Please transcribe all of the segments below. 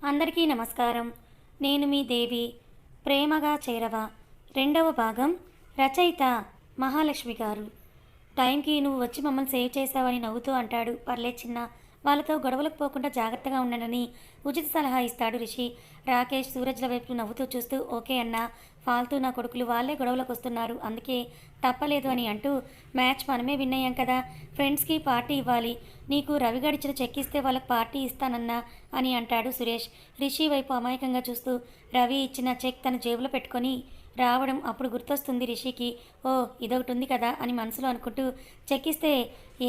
అందరికీ నమస్కారం. నేను మీ దేవి. ప్రేమగా చేరవ రెండవ భాగం. రచయిత మహాలక్ష్మి గారు. టైంకి నువ్వు వచ్చి మమ్మల్ని సేవ్ చేసావని నవ్వుతూ అంటాడు. పర్లేదు చిన్న, వాళ్ళతో గొడవలకు పోకుండా జాగ్రత్తగా ఉండనని ఉచిత సలహా ఇస్తాడు రిషి. రాకేష్ సూరజ్ల వైపు నవ్వుతూ చూస్తూ ఓకే అన్నా, ఫాల్తూ నా కొడుకులు వాళ్ళే గొడవలకు వస్తున్నారు, అందుకే తప్పలేదు అని అంటూ మ్యాచ్ మనమే విన్ అయ్యాం కదా, ఫ్రెండ్స్కి పార్టీ ఇవ్వాలి, నీకు రవి గడిచిన చెక్ ఇస్తే వాళ్ళకి పార్టీ ఇస్తానన్నా అని అంటాడు సురేష్. రిషి వైపు అమాయకంగా చూస్తూ రవి ఇచ్చిన చెక్ తన జేబులో పెట్టుకొని రావడం అప్పుడు గుర్తొస్తుంది రిషికి. ఓ ఇదొకటి ఉంది కదా అని మనసులో అనుకుంటూ చెక్ ఇస్తే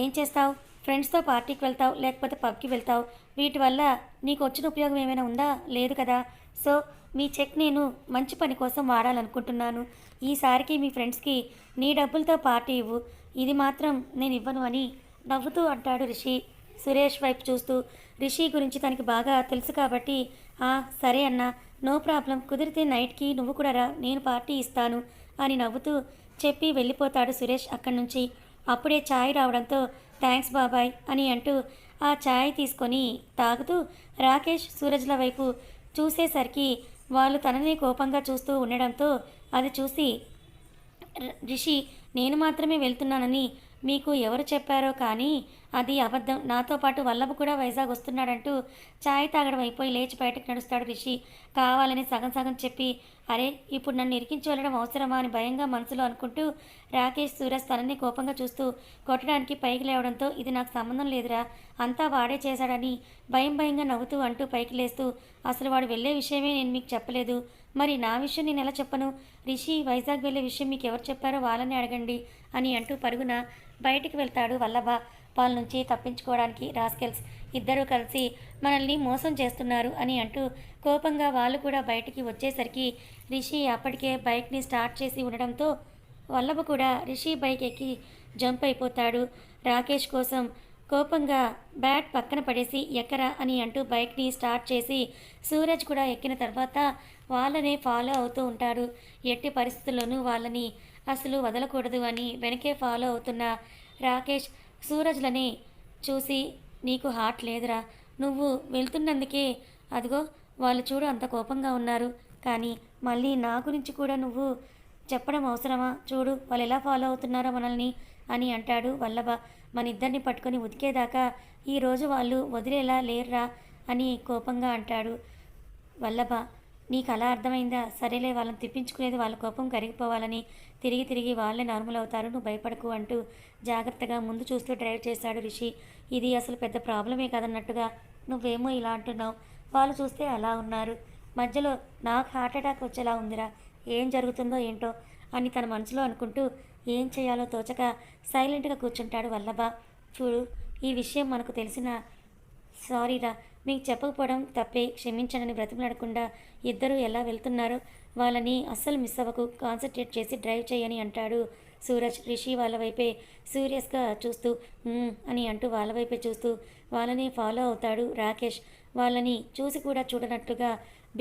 ఏం చేస్తావు? ఫ్రెండ్స్తో పార్టీకి వెళ్తావు, లేకపోతే పబ్కి వెళ్తావు, వీటి వల్ల నీకు వచ్చిన ఉపయోగం ఏమైనా ఉందా? లేదు కదా. సో మీ చెక్ నేను మంచి పని కోసం వాడాలనుకుంటున్నాను. ఈసారికి మీ ఫ్రెండ్స్కి నీ డబ్బులతో పార్టీ ఇవ్వు, ఇది మాత్రం నేను ఇవ్వను అని నవ్వుతూ అంటాడు రిషి. సురేష్ వైపు చూస్తూ రిషి గురించి తనకి బాగా తెలుసు కాబట్టి సరే అన్న, నో ప్రాబ్లం, కుదిరితే నైట్కి నువ్వు కూడా రా, నేను పార్టీ ఇస్తాను అని నవ్వుతూ చెప్పి వెళ్ళిపోతాడు సురేష్ అక్కడి నుంచి. అప్పుడే ఛాయ్ రావడంతో థ్యాంక్స్ బాబాయ్ అని అంటూ ఆ ఛాయ్ తీసుకొని తాగుతూ రాకేష్ సూరజ్ల వైపు చూసేసరికి వాళ్ళు తనని కోపంగా చూస్తూ ఉండడంతో అది చూసి రిషి నేను మాత్రమే వెళ్తున్నానని మీకు ఎవరు చెప్పారో కానీ అది అబద్ధం, నాతో పాటు వల్లభ కూడా వైజాగ్ వస్తున్నాడంటూ ఛాయ్ తాగడం అయిపోయి లేచి బయటకు నడుస్తాడు రిషి. కావాలని సగం సగం చెప్పి అరే ఇప్పుడు నన్ను ఇరికించి వెళ్ళడం అవసరమా అని భయంగా మనసులో అనుకుంటూ రాకేష్ సూరజ్ తనని కోపంగా చూస్తూ కొట్టడానికి పైకి లేవడంతో ఇది నాకు సంబంధం లేదురా, అంతా వాడే చేశాడని భయంగా నవ్వుతూ అంటూ పైకి లేస్తూ అసలు వాడు వెళ్ళే విషయమే నేను మీకు చెప్పలేదు, మరి నా విషయం నేను ఎలా చెప్పను? రిషి వైజాగ్ వెళ్ళే విషయం మీకు ఎవరు చెప్పారో వాళ్ళని అడగండి అని అంటూ పరుగున బయటికి వెళ్తాడు వల్లభ. వాళ్ళ నుంచి తప్పించుకోవడానికి రాస్కెల్స్ ఇద్దరూ కలిసి మనల్ని మోసం చేస్తున్నారు అని అంటూ కోపంగా వాళ్ళు కూడా బయటికి వచ్చేసరికి రిషి అప్పటికే బైక్ని స్టార్ట్ చేసి ఉండడంతో వల్లభ కూడా రిషి బైక్ ఎక్కి జంప్ అయిపోతాడు. రాకేష్ కోసం కోపంగా బ్యాట్ పక్కన పడేసి ఎక్కరా అని అంటూ బైక్ని స్టార్ట్ చేసి సూరజ్ కూడా ఎక్కిన తర్వాత వాళ్ళనే ఫాలో అవుతూ ఉంటాడు. ఎట్టి పరిస్థితుల్లోనూ వాళ్ళని అసలు వదలకూడదు అని వెనకే ఫాలో అవుతున్న రాకేష్ సూరజ్లని చూసి నీకు హార్ట్ లేదురా, నువ్వు వెళ్తున్నందుకే అదిగో వాళ్ళు చూడు అంత కోపంగా ఉన్నారు, కానీ మళ్ళీ నా గురించి కూడా నువ్వు చెప్పడం అవసరమా? చూడు వాళ్ళు ఎలా ఫాలో అవుతున్నారో మనల్ని అని అంటాడు వల్లభ. మన ఇద్దరిని పట్టుకొని ఉతికేదాకా ఈరోజు వాళ్ళు వదిలేలా లేర్రా అని కోపంగా అంటాడు వల్లభ. నీకు అలా అర్థమైందా? సరేలే, వాళ్ళని తిప్పించుకునేది వాళ్ళ కోపం కరిగిపోవాలని, తిరిగి వాళ్ళే నార్మల్ అవుతారు, నువ్వు భయపడకు అంటూ జాగ్రత్తగా ముందు చూస్తూ డ్రైవ్ చేశాడు రిషి. ఇది అసలు పెద్ద ప్రాబ్లమే కదన్నట్టుగా నువ్వేమో ఇలా అంటున్నావు, వాళ్ళు చూస్తే అలా ఉన్నారు, మధ్యలో నాకు హార్ట్ అటాక్ వచ్చేలా ఉందిరా, ఏం జరుగుతుందో ఏంటో అని తన మనసులో అనుకుంటూ ఏం చేయాలో తోచక సైలెంట్గా కూర్చుంటాడు వల్లభ. చూడు ఈ విషయం మనకు తెలిసిన సారీరా, మీకు చెప్పకపోవడం తప్పే, క్షమించనని బ్రతిమలాడకుండా ఇద్దరూ ఎలా వెళ్తున్నారో వాళ్ళని అస్సలు మిస్ అవ్వకు, కాన్సన్ట్రేట్ చేసి డ్రైవ్ చేయని అంటాడు సూరజ్. రిషి వాళ్ళ వైపే సీరియస్గా చూస్తూ అని అంటూ వాళ్ళ వైపే చూస్తూ వాళ్ళని ఫాలో అవుతాడు రాకేష్. వాళ్ళని చూసి కూడా చూడనట్లుగా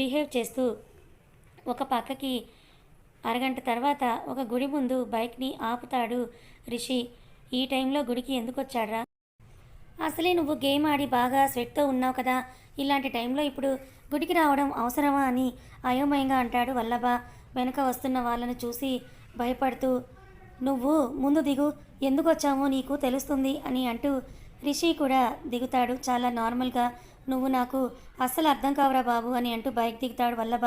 బిహేవ్ చేస్తూ ఒక పక్కకి అరగంట తర్వాత ఒక గుడి ముందు బైక్ని ఆపుతాడు రిషి. ఈ టైంలో గుడికి ఎందుకు వచ్చాడ్రా? అసలే నువ్వు గేమ్ ఆడి బాగా స్వెట్తో ఉన్నావు కదా, ఇలాంటి టైంలో ఇప్పుడు గుడికి రావడం అవసరమా అని అయోమయంగా అంటాడు వల్లభ. వెనక వస్తున్న వాళ్ళని చూసి భయపడుతూ నువ్వు ముందు దిగు, ఎందుకు వచ్చామో నీకు తెలుస్తుంది అని అంటూ రిషి కూడా దిగుతాడు చాలా నార్మల్గా. నువ్వు నాకు అస్సలు అర్థం కావురా బాబు అని అంటూ బైక్ దిగుతాడు వల్లభ.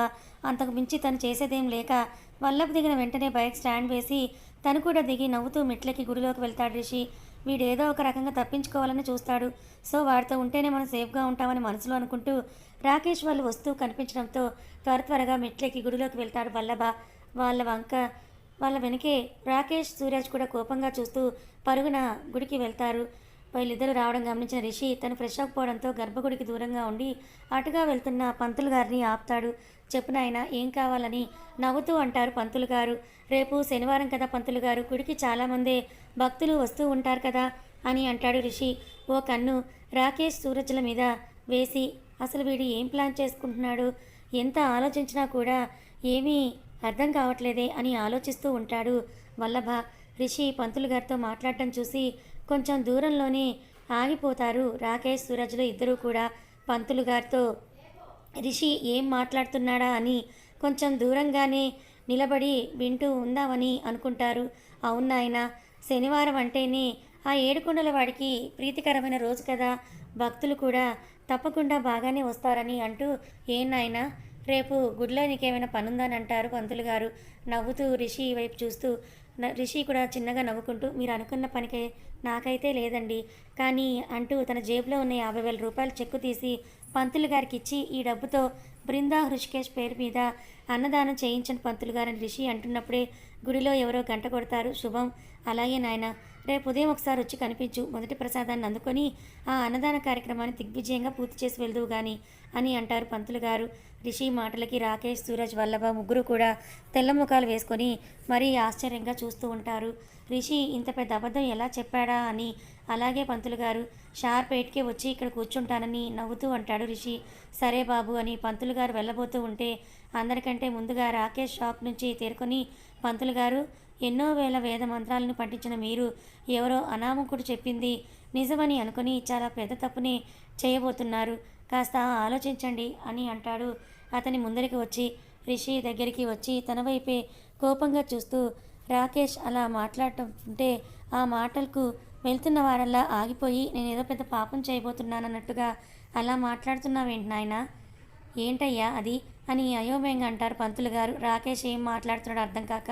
అంతకు మించి తను చేసేదేం లేక వల్లభ దిగిన వెంటనే బైక్ స్టాండ్ వేసి తను కూడా దిగి నవ్వుతూ మెట్లకి గుడిలోకి వెళ్తాడు రిషి. వీడేదో ఒక రకంగా తప్పించుకోవాలని చూస్తాడు, సో వాడితో ఉంటేనే మనం సేఫ్గా ఉంటామని మనసులో అనుకుంటూ రాకేష్ వాళ్ళు వస్తూ కనిపించడంతో త్వరగా మెట్లకి గుడిలోకి వెళ్తాడు వల్లభ. వాళ్ళ వెనకే రాకేష్ సూరజ్ కూడా కోపంగా చూస్తూ పరుగున గుడికి వెళ్తారు. వీళ్ళిద్దరూ రావడం గమనించిన రిషి తను ఫ్రెష్ అవ్వకపోవడంతో గర్భగుడికి దూరంగా ఉండి అటుగా వెళ్తున్న పంతులు గారిని ఆపుతాడు. చెప్పు నాయనా, ఏం కావాలని నవ్వుతూ అంటారు పంతులు గారు. రేపు శనివారం కదా పంతులు గారు, గుడికి చాలామందే భక్తులు వస్తూ ఉంటారు కదా అని అంటాడు రిషి. ఓ కన్ను రాకేష్ సూరజ్ల మీద వేసి అసలు వీడు ఏం ప్లాన్ చేసుకుంటున్నాడు, ఎంత ఆలోచించినా కూడా ఏమీ అర్థం కావట్లేదే అని ఆలోచిస్తూ ఉంటాడు వల్లభ. రిషి పంతులు గారితో మాట్లాడటం చూసి కొంచెం దూరంలోనే ఆగిపోతారు రాకేష్ సూరజ్లు ఇద్దరూ కూడా. పంతులు గారితో రిషి ఏం మాట్లాడుతున్నాడా అని కొంచెం దూరంగానే నిలబడి వింటూ ఉందామని అనుకుంటారు. అవును నాయనా, శనివారం అంటేనే ఆ ఏడుకొండల వాడికి ప్రీతికరమైన రోజు కదా, భక్తులు కూడా తప్పకుండా బాగానే వస్తారని అంటూ, ఏం నాయనా రేపు గుడిలో నీకేమైనా పనుందని అంటారు పంతులు గారు నవ్వుతూ రిషి వైపు చూస్తూ. రిషి కూడా చిన్నగా నవ్వుకుంటూ, మీరు అనుకున్న పనికే నాకైతే లేదండి కానీ అంటూ తన జేబులో ఉన్న 50,000 రూపాయలు చెక్కు తీసి పంతులు గారికి ఇచ్చి, ఈ డబ్బుతో బృందా హృషికేష్ పేరు మీద అన్నదానం చేయించని పంతులు గారని రిషి అంటున్నప్పుడే గుడిలో ఎవరో గంట కొడతారు. శుభం. అలాగే నాయన, రేపు ఉదయం ఒకసారి వచ్చి కనిపించు, మొదటి ప్రసాదాన్ని అందుకొని ఆ అన్నదాన కార్యక్రమాన్ని దిగ్విజయంగా పూర్తి చేసి వెళ్దువు గాని అని అంటారు పంతులు గారు. రిషి మాటలకి రాకేష్, సూరజ్, వల్లభ ముగ్గురు కూడా తెల్ల ముఖాలు వేసుకొని మరీ ఆశ్చర్యంగా చూస్తూ ఉంటారు. రిషి ఇంత పెద్ద అబద్ధం ఎలా చెప్పాడా అని. అలాగే పంతులు గారు షార్ప్ 8కే వచ్చి ఇక్కడ కూర్చుంటానని నవ్వుతూ అంటాడు రిషి. సరే బాబు అని పంతులు గారు వెళ్ళబోతూ ఉంటే అందరికంటే ముందుగా రాకేష్ షాక్ నుంచి తేరుకొని, పంతులు గారు, ఎన్నో వేల వేద మంత్రాలను పఠించిన మీరు ఎవరో అనామకుడు చెప్పింది నిజమని అనుకుని చాలా పెద్ద తప్పుని చేయబోతున్నారు, కాస్త ఆలోచించండి అని అంటాడు. అతని ముందరికి వచ్చి రిషి దగ్గరికి వచ్చి తన వైపే కోపంగా చూస్తూ, రాకేష్ అలా మాట్లాడుతుంటే ఆ మాటలకు వెళ్తున్న వారల్లా ఆగిపోయి, నేనేదో పెద్ద పాపం చేయబోతున్నానన్నట్టుగా అలా మాట్లాడుతున్నావేంటి నాయనా, ఏంటయ్యా అది అని అయోమయంగా అంటారు పంతులు గారు. రాకేష్ ఏం మాట్లాడుతున్నాడో అర్థం కాక.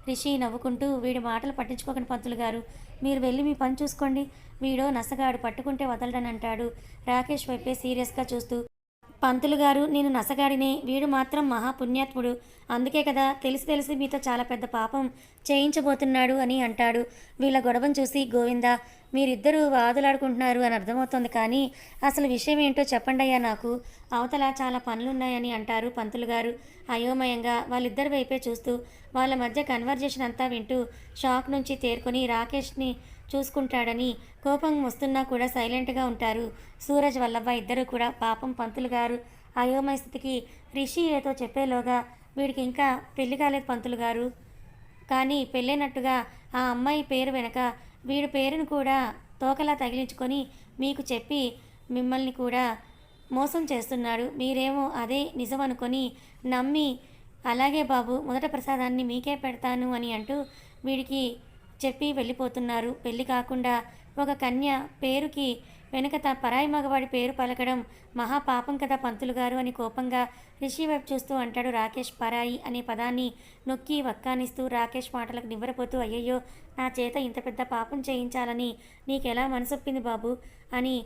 రిషి నవ్వుకుంటూ, వీడి మాటలు పట్టించుకోకండి పంతులు గారు, మీరు వెళ్ళి మీ పని చూసుకోండి, వీడో నసగాడు, పట్టుకుంటే వదలడని అంటాడు రాకేష్ వైపే సీరియస్గా చూస్తూ. పంతులు గారు, నేను నసగాడినే, వీడు మాత్రం మహాపుణ్యాత్ముడు, అందుకే కదా తెలిసి తెలిసి మీతో చాలా పెద్ద పాపం చేయించబోతున్నాడు అని అంటాడు. వీళ్ళ గొడవను చూసి, గోవిందా, మీరిద్దరూ వాదులాడుకుంటున్నారు అని అర్థమవుతోంది కానీ అసలు విషయం ఏంటో చెప్పండి అయ్యా, నాకు అవతల చాలా పనులున్నాయని అంటారు పంతులు గారు అయోమయంగా వాళ్ళిద్దరి వైపే చూస్తూ. వాళ్ళ మధ్య కన్వర్జేషన్ అంతా వింటూ షాక్ నుంచి తేరుకొని రాకేష్ని చూసుకుంటాడని కోపం వస్తున్నా కూడా సైలెంట్గా ఉంటారు సూరజ్, వల్లభ ఇద్దరు కూడా. పాపం పంతులు గారు అయోమయ స్థితికి రిషి ఏదో చెప్పేలోగా, వీడికి ఇంకా పెళ్లి కాలేదు పంతులు గారు, కానీ పెళ్ళైనట్టుగా ఆ అమ్మాయి పేరు వెనక వీడి పేరును కూడా తోకలా తగిలించుకొని మీకు చెప్పి మిమ్మల్ని కూడా మోసం చేస్తున్నాడు, మీరేమో అదే నిజం అనుకొని నమ్మి, అలాగే బాబు మొదట ప్రసాదాన్ని మీకే పెడతాను అని అంటూ వీడికి చెప్పి వెళ్ళిపోతున్నారు. పెళ్ళి కాకుండా ఒక కన్య పేరుకి వెనుక పరాయి మగవాడి పేరు పలకడం మహాపాపం కదా పంతులు గారు అని కోపంగా రిషి వైపు చూస్తూ అంటాడు రాకేష్. పరాయి అనే పదాన్ని నొక్కి వక్కానిస్తూ రాకేష్ మాటలకు నివ్వరపోతూ, అయ్యయ్యో, నా చేత ఇంత పెద్ద పాపం చేయించాలని నీకెలా మనసొప్పింది బాబు అని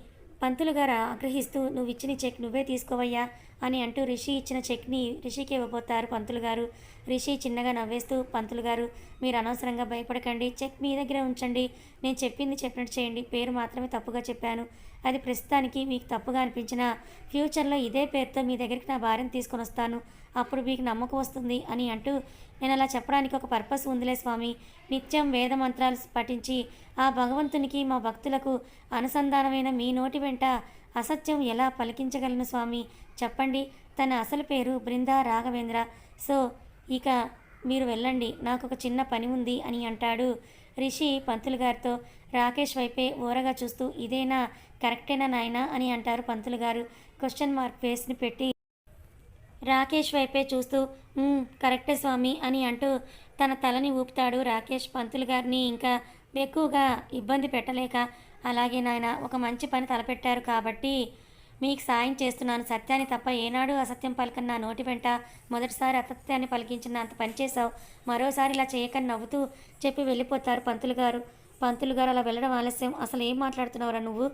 పంతులు గారు ఆగ్రహిస్తూ, నువ్వు ఇచ్చిన చెక్ నువ్వే తీసుకోవయ్యా అని అంటూ రిషి ఇచ్చిన చెక్ని రిషికి ఇవ్వబోతారు పంతులు గారు. రిషి చిన్నగా నవ్వేస్తూ, పంతులు గారు, మీరు అనవసరంగా భయపడకండి, చెక్ మీ దగ్గర ఉంచండి, నేను చెప్పింది చెప్పినట్టు చేయండి, పేరు మాత్రమే తప్పుగా చెప్పాను, అది ప్రస్తుతానికి మీకు తప్పుగా అనిపించిన ఫ్యూచర్లో ఇదే పేరుతో మీ దగ్గరికి నా భార్యను తీసుకొని వస్తాను, అప్పుడు మీకు నమ్మకం వస్తుంది అని అంటూ, నేను అలా చెప్పడానికి ఒక పర్పస్ ఉందిలే స్వామి, నిత్యం వేద మంత్రాలు పఠించి ఆ భగవంతునికి మా భక్తులకు అనుసంధానమైన మీ నోటి వెంట అసత్యం ఎలా పలికించగలను స్వామి, చెప్పండి, తన అసలు పేరు బృందా రాఘవేంద్ర, సో ఇక మీరు వెళ్ళండి, నాకు ఒక చిన్న పని ఉంది అని అంటాడు రిషి పంతులు గారితో. రాకేష్ వైపే ఓరగా చూస్తూ, ఇదేనా కరెక్టేనా నాయనా అని అంటారు పంతులు గారు క్వశ్చన్ మార్క్ ఫేస్ని పెట్టి. రాకేష్ వైపే చూస్తూ, కరెక్టే స్వామి అని అంటూ తన తలని ఊపుతాడు రాకేష్. పంతులు గారిని ఇంకా ఎక్కువగా ఇబ్బంది పెట్టలేక, అలాగే నాయన, ఒక మంచి పని తలపెట్టారు కాబట్టి మీకు సాయం చేస్తున్నాను, సత్యాన్ని తప్ప ఏనాడు అసత్యం పలకని నా నోటి వెంట మొదటిసారి అసత్యాన్ని పలికించిన అంత పనిచేశావు, మరోసారి ఇలా చేయకని నవ్వుతూ చెప్పి వెళ్ళిపోతారు పంతులు గారు. పంతులు గారు అలా వెళ్ళడం ఆలస్యం. అసలు ఏం మాట్లాడుతున్నావురా నువ్వు,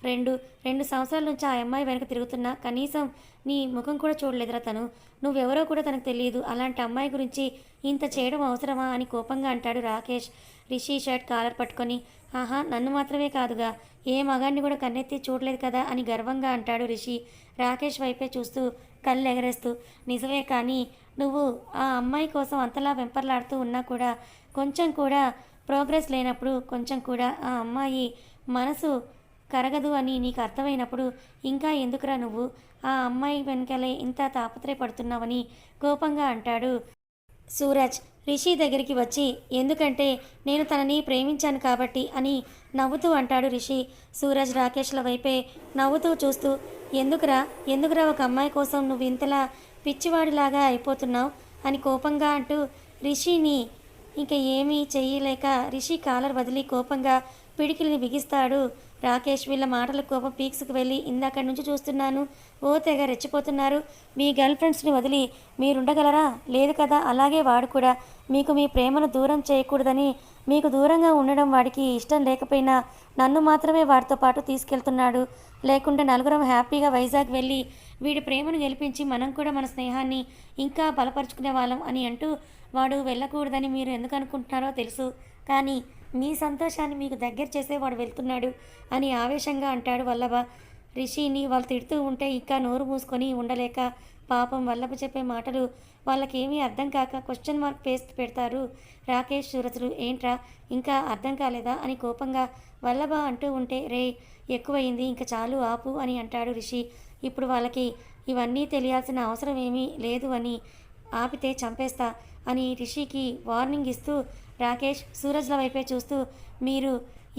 రెండు సంవత్సరాల నుంచి ఆ అమ్మాయి వెనక తిరుగుతున్నా కనీసం నీ ముఖం కూడా చూడలేదురా తను, నువ్వెవరో కూడా తనకు తెలియదు, అలాంటి అమ్మాయి గురించి ఇంత చేయడం అవసరమా అని కోపంగా అంటాడు రాకేష్ రిషి షర్ట్ కాలర్ పట్టుకొని. ఆహా, నన్ను మాత్రమే కాదుగా, ఏ మగాడిని కూడా కన్నెత్తి చూడలేదు కదా అని గర్వంగా అంటాడు రిషి రాకేష్ వైపే చూస్తూ కళ్ళు ఎగరేస్తూ. నిజమే, కానీ నువ్వు ఆ అమ్మాయి కోసం అంతలా వెంపర్లాడుతూ ఉన్నా కూడా, కొంచెం కూడా ప్రోగ్రెస్ లేనప్పుడు, కొంచెం కూడా ఆ అమ్మాయి మనసు కరగదు అని నీకు అర్థమైనప్పుడు ఇంకా ఎందుకురా నువ్వు ఆ అమ్మాయి వెనకలే ఇంత తాపత్రయపడుతున్నావని కోపంగా అంటాడు సూరజ్ రిషి దగ్గరికి వచ్చి. ఎందుకంటే నేను తనని ప్రేమించాను కాబట్టి అని నవ్వుతూ అంటాడు రిషి. సూరజ్ రాకేష్ల వైపే నవ్వుతూ చూస్తూ, ఎందుకురా ఎందుకురా ఒక అమ్మాయి కోసం నువ్వు ఇంతలా పిచ్చివాడిలాగా అయిపోతున్నావు అని కోపంగా అంటూ రిషిని ఇంక ఏమీ చెయ్యలేక రిషి కాలర్ వదిలి కోపంగా పిడికిలిని బిగిస్తాడు రాకేష్. వీళ్ళ మాటల కోపం పీక్స్కి వెళ్ళి ఇందాక నుంచి చూస్తున్నాను, ఓ తెగ రెచ్చిపోతున్నారు. మీ గర్ల్ ఫ్రెండ్స్ని వదిలి మీరుండగలరా? లేదు కదా. అలాగే వాడు కూడా మీకు మీ ప్రేమను దూరం చేయకూడదని మీకు దూరంగా ఉండడం వాడికి ఇష్టం లేకపోయినా నన్ను మాత్రమే వాడితో పాటు తీసుకెళ్తున్నాడు. లేకుంటే నలుగురం హ్యాపీగా వైజాగ్ వెళ్ళి వీడి ప్రేమను గెలిపించి మనం కూడా మన స్నేహాన్ని ఇంకా బలపరుచుకునే వాళ్ళం అని అంటూ వాడు వెళ్ళకూడదని మీరు ఎందుకు అనుకుంటున్నారో తెలుసు, కానీ మీ సంతోషాన్ని మీకు దగ్గర చేసే వాడు వెళ్తున్నాడు అని ఆవేశంగా అంటాడు వల్లభ. రిషిని వాళ్ళు తిడుతూ ఉంటే ఇంకా నోరు మూసుకొని ఉండలేక పాపం వల్లభ చెప్పే మాటలు వాళ్ళకేమీ అర్థం కాక క్వశ్చన్ మార్క్ పేస్ట్ పెడతారు రాకేష్ సూరజ్లు. ఏంట్రా ఇంకా అర్థం కాలేదా అని కోపంగా వల్లభ అంటూ ఉంటే, రే ఎక్కువైంది ఇంకా చాలు ఆపు అని అంటాడు రిషి. ఇప్పుడు వాళ్ళకి ఇవన్నీ తెలియాల్సిన అవసరం ఏమీ లేదు అని ఆపితే చంపేస్తా అని రిషికి వార్నింగ్ ఇస్తూ రాకేష్ సూరజ్ల వైపే చూస్తూ, మీరు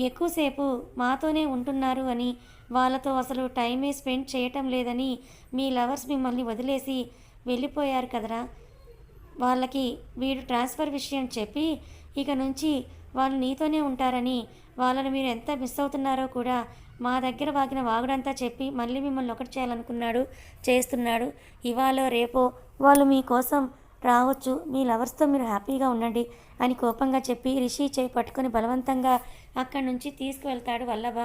ఎక్కువసేపు మాతోనే ఉంటున్నారు అని, వాళ్ళతో అసలు టైమే స్పెండ్ చేయటం లేదని మీ లవర్స్ మిమ్మల్ని వదిలేసి వెళ్ళిపోయారు కదరా. వాళ్ళకి వీడు ట్రాన్స్ఫర్ విషయం చెప్పి ఇక నుంచి వాళ్ళు నీతోనే ఉంటారని, వాళ్ళని మీరు ఎంత మిస్ అవుతున్నారో కూడా మా దగ్గర వాగిన వాగుడంతా చెప్పి మళ్ళీ మిమ్మల్ని ఒకటి చేయాలనుకున్నాడు, చేస్తున్నాడు. ఇవాళ రేపో వాళ్ళు మీకోసం రావచ్చు, మీ లవర్స్తో మీరు హ్యాపీగా ఉండండి అని కోపంగా చెప్పి రిషి చేయి పట్టుకొని బలవంతంగా అక్కడి నుంచి తీసుకువెళ్తాడు వల్లభ.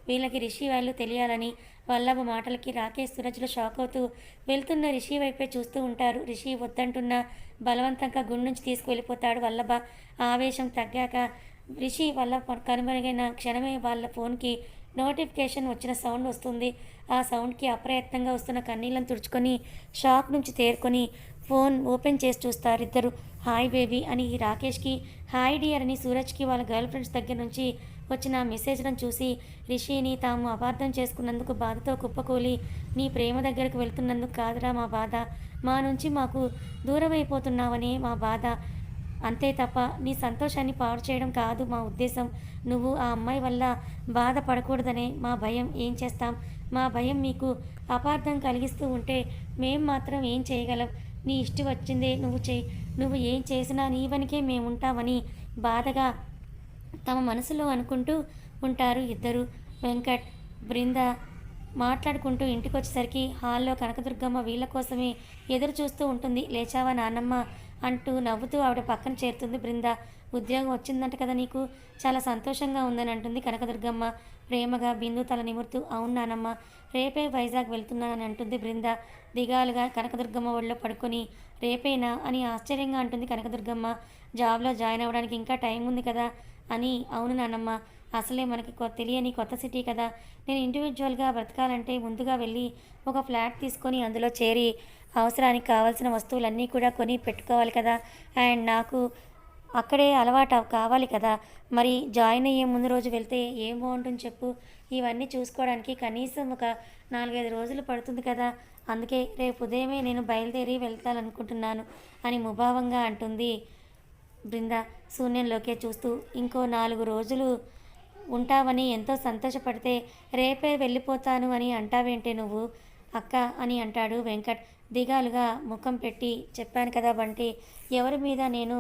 వీళ్ళకి రిషి వాళ్ళు తెలియాలని వల్లభ మాటలకి రాకేష్ సూరజ్లు షాక్ అవుతూ వెళ్తున్న రిషి వైపే చూస్తూ ఉంటారు. రిషి వద్దంటున్న బలవంతంగా గుండు నుంచి తీసుకువెళ్ళిపోతాడు వల్లభ. ఆవేశం తగ్గాక రిషి వల్లభ కనుమరుగైన క్షణమే వాళ్ళ ఫోన్కి నోటిఫికేషన్ వచ్చిన సౌండ్ వస్తుంది. ఆ సౌండ్కి అప్రయత్నంగా వస్తున్న కన్నీళ్ళను తుడుచుకొని షాక్ నుంచి తేరుకొని ఫోన్ ఓపెన్ చేసి చూస్తారు ఇద్దరు. హాయ్ బేబీ అని రాకేష్కి, హాయ్ డియర్ అని సూరజ్కి వాళ్ళ గర్ల్ ఫ్రెండ్స్ దగ్గర నుంచి వచ్చిన మెసేజ్లను చూసి రిషిని తాము అపార్థం చేసుకున్నందుకు బాధతో కుప్పకూలి, నీ ప్రేమ దగ్గరకు వెళ్తున్నందుకు కాదురా మా బాధ, మా నుంచి మాకు దూరం అయిపోతున్నావనే మా బాధ, అంతే తప్ప నీ సంతోషాన్ని పాడు చేయడం కాదు మా ఉద్దేశం. నువ్వు ఆ అమ్మాయి వల్ల బాధపడకూడదనే మా భయం. ఏం చేస్తాం, మా భయం మీకు అపార్థం కలిగిస్తూ ఉంటే మేం మాత్రం ఏం చేయగలం. నీ ఇష్టం వచ్చిందే నువ్వు చేయి, నువ్వు ఏం చేసినా నీ వెనకే మేముంటామని బాధగా తమ మనసులో అనుకుంటూ ఉంటారు ఇద్దరు. వెంకట్ బృంద మాట్లాడుకుంటూ ఇంటికి వచ్చేసరికి హాల్లో కనకదుర్గమ్మ వీళ్ళ కోసమే ఎదురు చూస్తూ ఉంటుంది. లేచావా నాన్నమ్మ అంటూ నవ్వుతూ ఆవిడ పక్కన చేరుతుంది బృంద. ఉద్యోగం వచ్చిందంట కదా నీకు, చాలా సంతోషంగా ఉందని అంటుంది కనకదుర్గమ్మ ప్రేమగా. బిందు తల నిమురుతూ అవును నానమ్మ, రేపే వైజాగ్ వెళ్తున్నానని అంటుంది బృంద దిగాలుగా కనకదుర్గమ్మ ఒళ్ళో పడుకొని. రేపేనా అని ఆశ్చర్యంగా అంటుంది కనకదుర్గమ్మ. జాబ్లో జాయిన్ అవ్వడానికి ఇంకా టైం ఉంది కదా అని. అవును నానమ్మ, అసలే మనకి తెలియని కొత్త సిటీ కదా, నేను ఇండివిజువల్గా బ్రతకాలంటే ముందుగా వెళ్ళి ఒక ఫ్లాట్ తీసుకొని అందులో చేరి అవసరానికి కావాల్సిన వస్తువులన్నీ కూడా కొని పెట్టుకోవాలి కదా, అండ్ నాకు అక్కడే అలవాటు కావాలి కదా. మరి జాయిన్ అయ్యే ముందు రోజు వెళ్తే ఏం బాగుంటుంది చెప్పు, ఇవన్నీ చూసుకోవడానికి కనీసం ఒక 4-5 రోజులు పడుతుంది కదా, అందుకే రేపు ఉదయమే నేను బయలుదేరి వెళ్తాననుకుంటున్నాను అని ముభావంగా అంటుంది బృంద శూన్యంలోకే చూస్తూ. ఇంకో 4 రోజులు ఉంటావని ఎంతో సంతోషపడితే రేపే వెళ్ళిపోతాను అని అంటావేంటే నువ్వు అక్క అని అంటాడు వెంకట్ దిగాలుగా ముఖం పెట్టి. చెప్పాను కదా బంటి, ఎవరి మీద నేను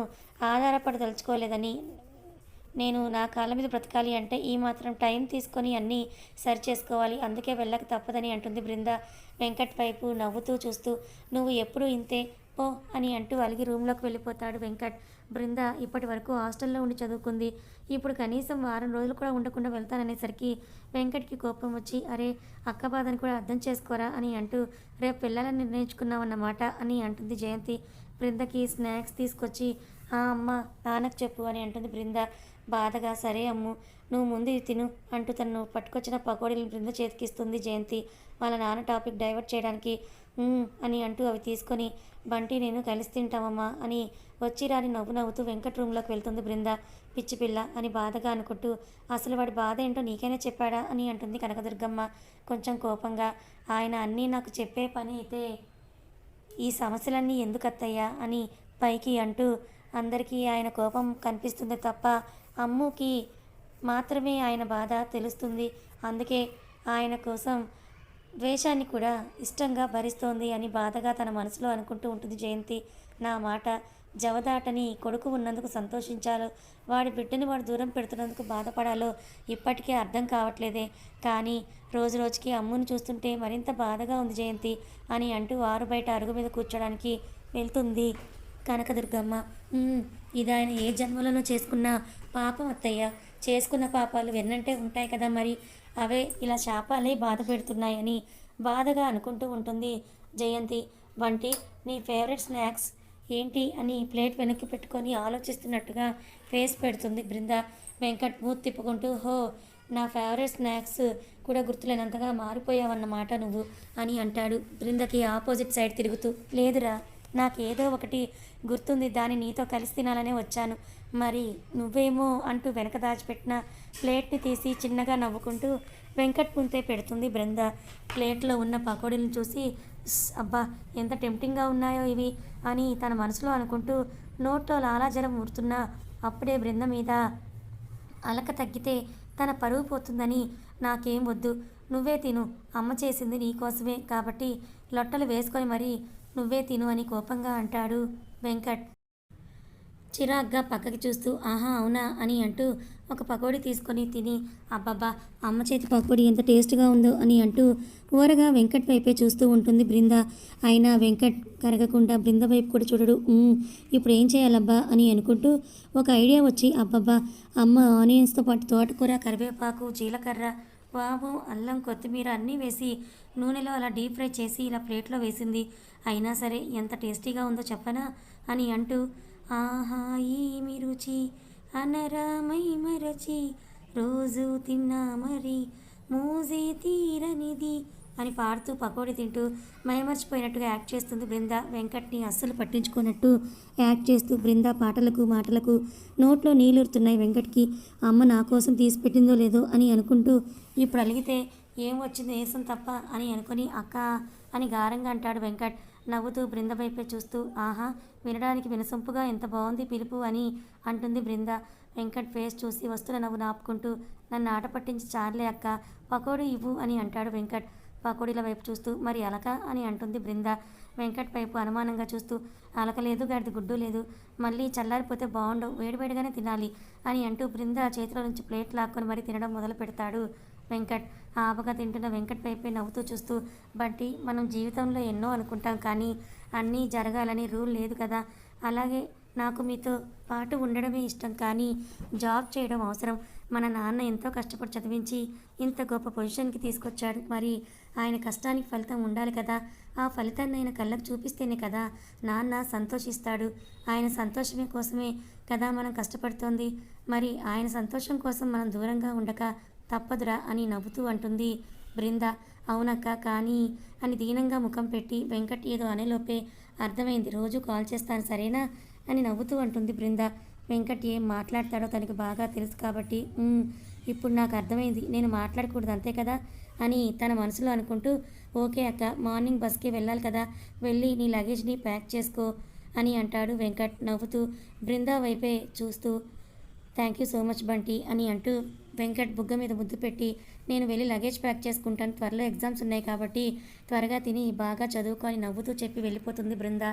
ఆధారపడదలుచుకోలేదని. నేను నా కాళ్ళ మీద బ్రతకాలి అంటే ఈ మాత్రం టైం తీసుకొని అన్నీ సరి చేసుకోవాలి, అందుకే వెళ్ళక తప్పదని అంటుంది బృంద వెంకట్ వైపు నవ్వుతూ చూస్తూ. నువ్వు ఎప్పుడు ఇంతే పో అని అంటూ అలిగి రూమ్లోకి వెళ్ళిపోతాడు వెంకట్. బృంద ఇప్పటి వరకు హాస్టల్లో ఉండి చదువుకుంది, ఇప్పుడు కనీసం వారం రోజులు కూడా ఉండకుండా వెళ్తాననేసరికి వెంకట్కి కోపం వచ్చి, అరే అక్క బాధను కూడా అర్థం చేసుకోరా అని అంటూ, రేపు వెళ్ళాలని నిర్ణయించుకున్నావన్నమాట అని అంటుంది జయంతి. బృందకి స్నాక్స్ తీసుకొచ్చి, అమ్మ నాన్నకు చెప్పు అని అంటుంది బృంద బాధగా. సరే అమ్ము, నువ్వు ముందు ఇది తిను అంటూ తను పట్టుకొచ్చిన పకోడీలను బృంద చేతికిస్తుంది జయంతి వాళ్ళ నాన్న టాపిక్ డైవర్ట్ చేయడానికి. అని అంటూ అవి తీసుకొని, బంటి నేను కలిసి తింటామమ్మా అని వచ్చి రాని నవ్వు నవ్వుతూ వెంకట్ రూమ్లోకి వెళ్తుంది బృంద. పిచ్చిపిల్ల అని బాధగా అనుకుంటూ, అసలు వాడి బాధ ఏంటో నీకైనా చెప్పాడా అని అంటుంది కనకదుర్గమ్మ కొంచెం కోపంగా. ఆయన అన్నీ నాకు చెప్పే పని అయితే ఈ సమస్యలన్నీ ఎందుకు అత్తయ్యా అని పైకి అంటూ అందరికీ ఆయన కోపం కనిపిస్తుంది తప్ప అమ్ముకి మాత్రమే ఆయన బాధ తెలుస్తుంది. అందుకే ఆయన కోసం ద్వేషాన్ని కూడా ఇష్టంగా భరిస్తోంది అని బాధగా తన మనసులో అనుకుంటూ ఉంటుంది జయంతి. నా మాట జవదాటని కొడుకు ఉన్నందుకు సంతోషించాలో, వాడి బిడ్డని వాడు దూరం పెడుతున్నందుకు బాధపడాలో ఇప్పటికే అర్థం కావట్లేదే. కానీ రోజు రోజుకి అమ్ముని చూస్తుంటే మరింత బాధగా ఉంది జయంతి అని అంటూ ఆరు బయట అరుగు మీద కూర్చోడానికి వెళ్తుంది కనకదుర్గమ్మ. ఇది ఆయన ఏ జన్మలోనో చేసుకున్న పాపం అత్తయ్య. చేసుకున్న పాపాలు వెన్నంటే ఉంటాయి కదా మరి. అవే ఇలా శాపాలే బాధ పెడుతున్నాయని బాధగా అనుకుంటూ ఉంటుంది జయంతి. వంటి నీ ఫేవరెట్ స్నాక్స్ ఏంటి అని ప్లేట్ వెనక్కి పెట్టుకొని ఆలోచిస్తున్నట్టుగా ఫేస్ పెడుతుంది బృంద. వెంకట్ మూతి తిప్పుకుంటూ, హో, నా ఫేవరెట్ స్నాక్స్ కూడా గుర్తులేనంతగా మారిపోయావన్నమాట నువ్వు అని అంటాడు బృందకి ఆపోజిట్ సైడ్ తిరుగుతూ. లేదురా, నాకేదో ఒకటి గుర్తుంది, దాన్ని నీతో కలిసి తినాలనే వచ్చాను. మరి నువ్వేమో అంటూ వెనక దాచిపెట్టిన ప్లేట్ని తీసి చిన్నగా నవ్వుకుంటూ వెంకట్ ముంతే పెడుతుంది బృంద. ప్లేట్లో ఉన్న పకోడీలను చూసి, అబ్బా ఎంత టెంప్టింగ్గా ఉన్నాయో ఇవి అని తన మనసులో అనుకుంటూ నోట్లో లాలాజలం ఊరుతున్నా అప్పుడే బృంద మీద అలక తగ్గితే తన పరువు పోతుందని, నాకేం వద్దు, నువ్వే తిను, అమ్మ చేసింది నీకోసమే కాబట్టి లొట్టలు వేసుకొని మరీ నువ్వే తిను అని కోపంగా అంటాడు వెంకట్. చిరాగ్గా పక్కకి చూస్తూ, ఆహా అవునా అని అంటూ ఒక పకోడీ తీసుకొని తిని, అబ్బబ్బా అమ్మ చేతి పకోడీ ఎంత టేస్ట్గా ఉందో అని అంటూ ఊరగా వెంకట్ వైపే చూస్తూ ఉంటుంది బృంద. అయినా వెంకట్ కరగకుండా బృంద వైపు కూడా చూడడు. ఇప్పుడు ఏం చేయాలబ్బా అని అనుకుంటూ ఒక ఐడియా వచ్చి, అబ్బబ్బా అమ్మ ఆనియన్స్తో పాటు తోటకూర, కరివేపాకు, జీలకర్ర, వాము, అల్లం, కొత్తిమీర అన్నీ వేసి నూనెలో అలా డీప్ ఫ్రై చేసి ఇలా ప్లేట్లో వేసింది. అయినా సరే ఎంత టేస్టీగా ఉందో చెప్పనా అని అంటూ, ఆహా ఏమి రుచి అనరామై మరచి రోజు తిన్నా మరి మోజే తీరనిది అని పాడుతూ పకోడీ తింటూ మైమర్చిపోయినట్టుగా యాక్ట్ చేస్తుంది బృంద. వెంకట్ని అస్సలు పట్టించుకున్నట్టు యాక్ట్ చేస్తూ బృంద పాటలకు మాటలకు నోట్లో నీళ్ళూరుతున్నాయి వెంకట్కి. అమ్మ నా కోసం తీసి పెట్టిందో లేదో అని అనుకుంటూ ఇప్పుడు అలిగితే ఏం వచ్చింది నీరసం తప్ప అని అనుకుని, అక్క అని గారంగా అంటాడు వెంకట్ నవ్వుతూ బృంద వైపే చూస్తూ. ఆహా వినడానికి వినసొంపుగా ఎంత బాగుంది పిలుపు అని అంటుంది బృంద. వెంకట్ ఫేస్ చూసి వస్తున్న నవ్వు నాపుకుంటూ, నన్ను ఆట పట్టించి చార్లే అక్క, పకోడీ ఇవ్వు అని అంటాడు వెంకట్ పకోడీల వైపు చూస్తూ. మరి అలక అని అంటుంది బృంద వెంకట్ వైపు అనుమానంగా చూస్తూ. అలక లేదు, గడిది గుడ్డు లేదు, మళ్ళీ చల్లారిపోతే బాగుండవు, వేడివేడిగానే తినాలి అని అంటూ బృంద చేతిలో నుంచి ప్లేట్ లాక్కొని మరీ తినడం మొదలు పెడతాడు వెంకట్. ఆపగా తింటున్న వెంకట్ వైపే నవ్వుతూ చూస్తూ, బట్టి మనం జీవితంలో ఎన్నో అనుకుంటాం కానీ అన్నీ జరగాలని రూల్ లేదు కదా. అలాగే నాకు మీతో పాటు ఉండడమే ఇష్టం కానీ జాబ్ చేయడం అవసరం. మన నాన్న ఎంతో కష్టపడి చదివించి ఇంత గొప్ప పొజిషన్కి తీసుకొచ్చాడు. మరి ఆయన కష్టానికి ఫలితం ఉండాలి కదా. ఆ ఫలితాన్ని ఆయన కళ్ళకు చూపిస్తేనే కదా నాన్న సంతోషిస్తాడు. ఆయన సంతోషమే కోసమే కదా మనం కష్టపడుతోంది. మరి ఆయన సంతోషం కోసం మనం దూరంగా ఉండక తప్పదురా అని నవ్వుతూ అంటుంది బృంద. అవునక్క కానీ అని దీనంగా ముఖం పెట్టి వెంకట్ ఏదో అనేలోపే అర్థమైంది, రోజు కాల్ చేస్తాను సరేనా అని నవ్వుతూ అంటుంది బృంద. వెంకట్ ఏం మాట్లాడతాడో తనకి బాగా తెలుసు కాబట్టి, ఇప్పుడు నాకు అర్థమైంది, నేను మాట్లాడకూడదు అంతే కదా అని తన మనసులో అనుకుంటూ, ఓకే అక్క, మార్నింగ్ బస్కి వెళ్ళాలి కదా, వెళ్ళి నీ లగేజ్ని ప్యాక్ చేసుకో అని అంటాడు వెంకట్ నవ్వుతూ బృంద వైపే చూస్తూ. Thank you so much Bunty అని అంటూ వెంకట్ బుగ్గ మీద ముద్దు పెట్టి, నేను వెళ్ళి లగేజ్ ప్యాక్ చేసుకుంటాను, త్వరలో ఎగ్జామ్స్ ఉన్నాయి కాబట్టి త్వరగా తిని బాగా చదువుకొని నవ్వుతూ చెప్పి వెళ్ళిపోతుంది బృంద.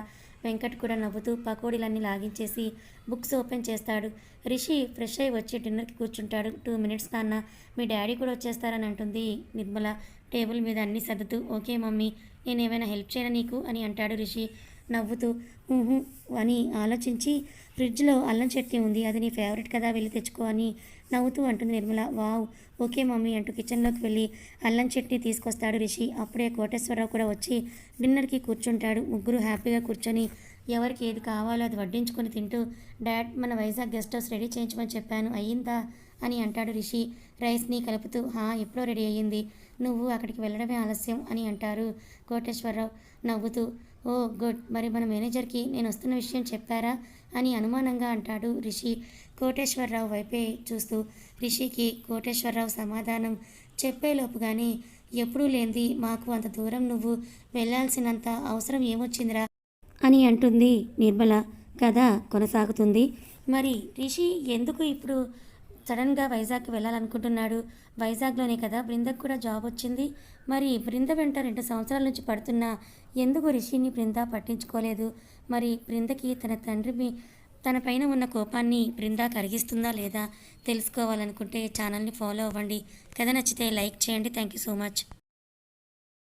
వెంకట్ కూడా నవ్వుతూ పకోడీలన్నీ లాగించేసి బుక్స్ ఓపెన్ చేస్తాడు. రిషి ఫ్రెష్ అయ్యి వచ్చి డిన్నర్కి కూర్చుంటాడు. 2 minutes నాన్న, మీ డాడీ కూడా వచ్చేస్తారని అంటుంది నిర్మల టేబుల్ మీద అన్నీ సర్దుతూ. ఓకే మమ్మీ, నేను ఏమైనా హెల్ప్ చేయనా నీకు అని అంటాడు రిషి నవ్వుతూ. అని ఆలోచించి, ఫ్రిడ్జ్లో అల్లం చట్నీ ఉంది, అది నీ ఫేవరెట్ కదా, వెళ్ళి తెచ్చుకో అని నవ్వుతూ అంటుంది నిర్మల. వావ్, ఓకే మమ్మీ అంటూ కిచెన్లోకి వెళ్ళి అల్లం చట్నీ తీసుకొస్తాడు రిషి. అప్పుడే కోటేశ్వరరావు కూడా వచ్చి డిన్నర్కి కూర్చుంటాడు. ముగ్గురు హ్యాపీగా కూర్చొని ఎవరికి ఏది కావాలో అది వడ్డించుకొని తింటూ, డాడ్ మన వైజాగ్ గెస్ట్ హౌస్ రెడీ చేయించమని చెప్పాను, అయ్యిందా అని అంటాడు రిషి రైస్ని కలుపుతూ. ఎప్పుడో రెడీ అయ్యింది, నువ్వు అక్కడికి వెళ్ళడమే ఆలస్యం అని అంటారు కోటేశ్వరరావు నవ్వుతూ. ఓ గుడ్, మరి మన మేనేజర్కి నేను వస్తున్న విషయం చెప్పారా అని అనుమానంగా అంటాడు రిషి కోటేశ్వరరావు వైపే చూస్తూ. రిషికి కోటేశ్వరరావు సమాధానం చెప్పేలోపుగానే, ఎప్పుడూ లేనిది మాకు అంత దూరం నువ్వు వెళ్ళాల్సినంత అవసరం ఏమొచ్చిందిరా అని అంటుంది నిర్మల. కథ కొనసాగుతుంది. మరి రిషి ఎందుకు ఇప్పుడు సడన్గా వైజాగ్కి వెళ్ళాలనుకుంటున్నాడు. వైజాగ్లోనే కదా బృందకు కూడా జాబ్ వచ్చింది. మరి బృంద వెంట 2 సంవత్సరాల నుంచి పడుతున్నా ఎందుకు రిషిని బృంద పట్టించుకోలేదు? మరి బృందకి తన పైన ఉన్న కోపాన్ని బృంద కరిగిస్తుందా లేదా తెలుసుకోవాలనుకుంటే ఛానల్ని ఫాలో అవ్వండి. కథ నచ్చితే లైక్ చేయండి. Thank you so much.